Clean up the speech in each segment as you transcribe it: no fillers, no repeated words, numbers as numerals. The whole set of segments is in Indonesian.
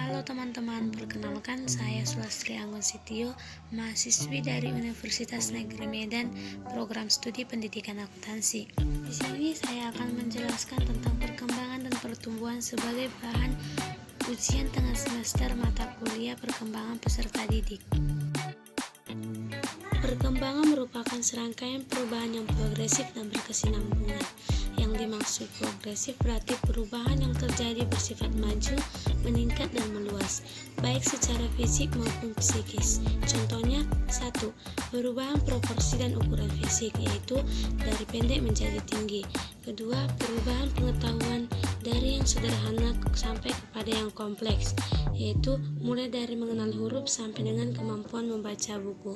Halo teman-teman, perkenalkan saya Sulastri Anggun Sitio, mahasiswi dari Universitas Negeri Medan, program studi pendidikan akuntansi. Di sini saya akan menjelaskan tentang perkembangan dan pertumbuhan sebagai bahan ujian tengah semester mata kuliah perkembangan peserta didik. Perkembangan merupakan serangkaian perubahan yang progresif dan berkesinambungan. Yang dimaksud progresif berarti perubahan yang terjadi bersifat maju, meningkat dan meluas, baik secara fisik maupun psikis. Contohnya, 1. Perubahan proporsi dan ukuran fisik, yaitu dari pendek menjadi tinggi. Kedua, perubahan pengetahuan dari yang sederhana sampai kepada yang kompleks, yaitu mulai dari mengenal huruf sampai dengan kemampuan membaca buku.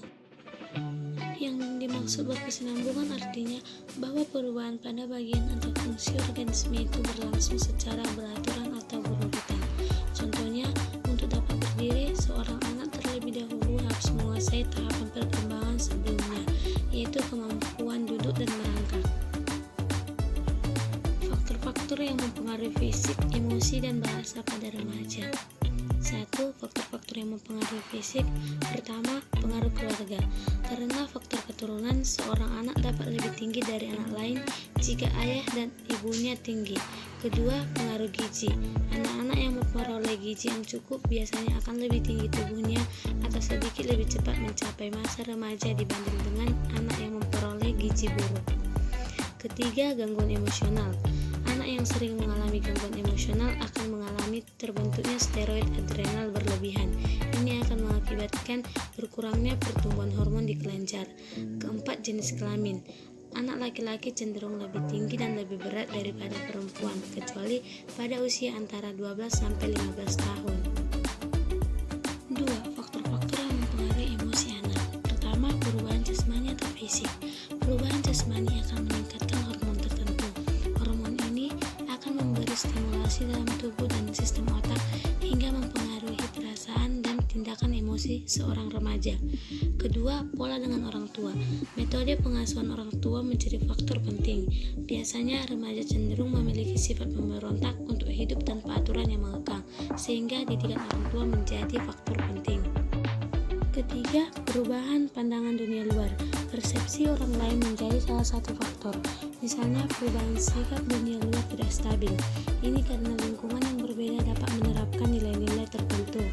Yang dimaksud berkesinambungan artinya bahwa perubahan pada bagian atau fungsi organisme itu berlangsung secara beraturan atau berurutan. Contohnya, untuk dapat berdiri, seorang anak terlebih dahulu harus menguasai tahapan perkembangan sebelumnya, yaitu kemampuan duduk dan merangkak. Faktor-faktor yang mempengaruhi fisik, emosi, dan bahasa pada remaja. 1. Faktor-faktor yang mempengaruhi fisik. Pertama, pengaruh keluarga. Karena faktor keturunan, seorang anak dapat lebih tinggi dari anak lain jika ayah dan ibunya tinggi. Kedua, pengaruh gizi. Anak-anak yang memperoleh gizi yang cukup biasanya akan lebih tinggi tubuhnya atau sedikit lebih cepat mencapai masa remaja dibanding dengan anak yang memperoleh gizi buruk. Ketiga, gangguan emosional. Anak yang sering mengalami gangguan emosional akan mengalami terbentuknya steroid adrenal berlebihan. Ini akan mengakibatkan berkurangnya pertumbuhan hormon di kelenjar. Keempat, jenis kelamin. Anak laki-laki cenderung lebih tinggi dan lebih berat daripada perempuan, kecuali pada usia antara 12 sampai 15 tahun. 2. Faktor-faktor yang mempengaruhi emosi anak. Pertama, perubahan jasmani atau fisik. Perubahan jasmani akan meningkatkan hormon tertentu. Hormon ini akan memberi stimulasi dalam tubuh dan sistem otak hingga mempengaruhi perasaan dan tindakan emosi seorang remaja. Kedua, pola dengan orang tua. Metode pengasuhan orang tua menjadi faktor penting. Biasanya remaja cenderung memiliki sifat pemberontak untuk hidup tanpa aturan yang mengekang, sehingga didikan orang tua menjadi faktor penting. Ketiga, perubahan pandangan dunia luar. Persepsi orang lain menjadi salah satu faktor. Misalnya, perubahan sikap dunia luar tidak stabil. Ini karena lingkungan yang berbeda dapat menerapkan nilai-nilai tertentu.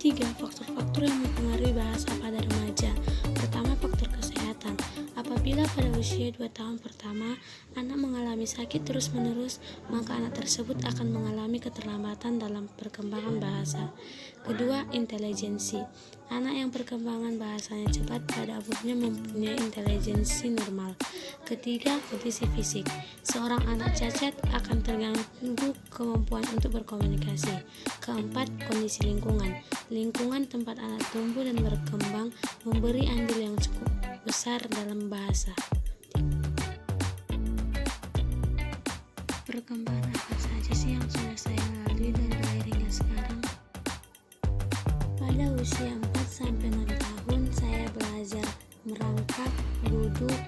3. Faktor-faktor yang mempengaruhi bahasa pada remaja. Pertama, faktor kesehatan. Apabila pada usia 2 tahun pertama, anak mengalami sakit terus-menerus, maka anak tersebut akan mengalami keterlambatan dalam perkembangan bahasa. Kedua, intelijensi. Anak yang perkembangan bahasanya cepat pada umumnya mempunyai intelijensi normal. Ketiga, kondisi fisik. Seorang anak cacat akan terganggu kemampuan untuk berkomunikasi. Keempat, kondisi lingkungan. Lingkungan tempat anak tumbuh dan berkembang memberi andil yang cukup besar dalam bahasa. Perkembangan apa saja sih yang sudah saya lalui dari lahir hingga sekarang? Pada usia 4-6 tahun saya belajar merangkak, duduk,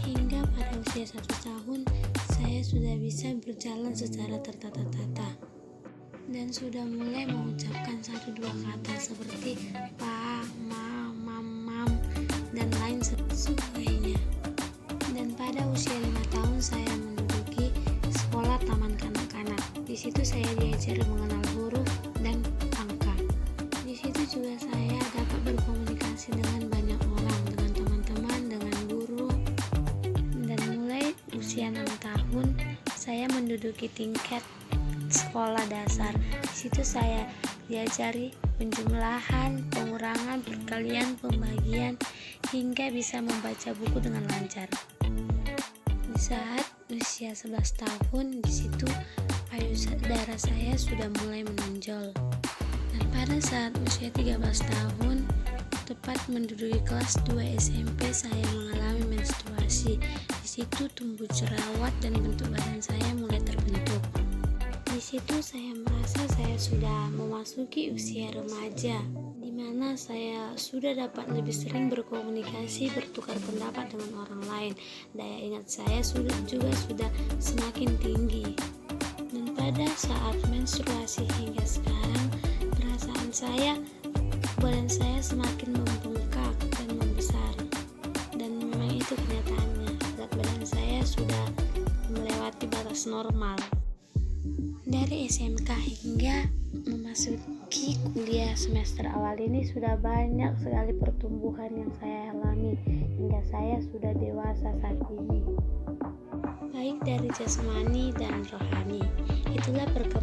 hingga pada usia 1 tahun saya sudah bisa berjalan secara tertata-tata dan sudah mulai mengucapkan 1-2 kata seperti pa, ma, mam, dan lain sebagainya. Dan pada usia 5 tahun saya menduduki sekolah taman kanak-kanak. Di situ saya diajari mengenal huruf dan angka. Di situ juga saya dapat berkomunikasi dengan banyak orang, dengan teman-teman, dengan guru. Dan mulai usia 6 tahun saya menduduki tingkat sekolah dasar. Di situ saya diajari penjumlahan, pengurangan, perkalian, pembagian, hingga bisa membaca buku dengan lancar. Di saat usia 11 tahun, di situ payudara saya sudah mulai menonjol. Dan pada saat usia 13 tahun, tepat menduduki kelas 2 SMP, saya mengalami menstruasi. Di situ tumbuh jerawat dan bentuk badan saya mulai terbentuk. Di situ saya merasa saya sudah memasuki usia remaja, di mana saya sudah dapat lebih sering berkomunikasi, bertukar pendapat dengan orang lain. Daya ingat saya sudah semakin tinggi. Dan pada pada saat menstruasi hingga sekarang, perasaan saya, badan saya semakin membengkak dan membesar. Dan memang itu kenyataannya, berat badan saya sudah melewati batas normal. Dari SMK hingga memasuki kuliah semester awal ini sudah banyak sekali pertumbuhan yang saya alami hingga saya sudah dewasa saat ini, baik dari jasmani dan rohani. Itulah perkembangan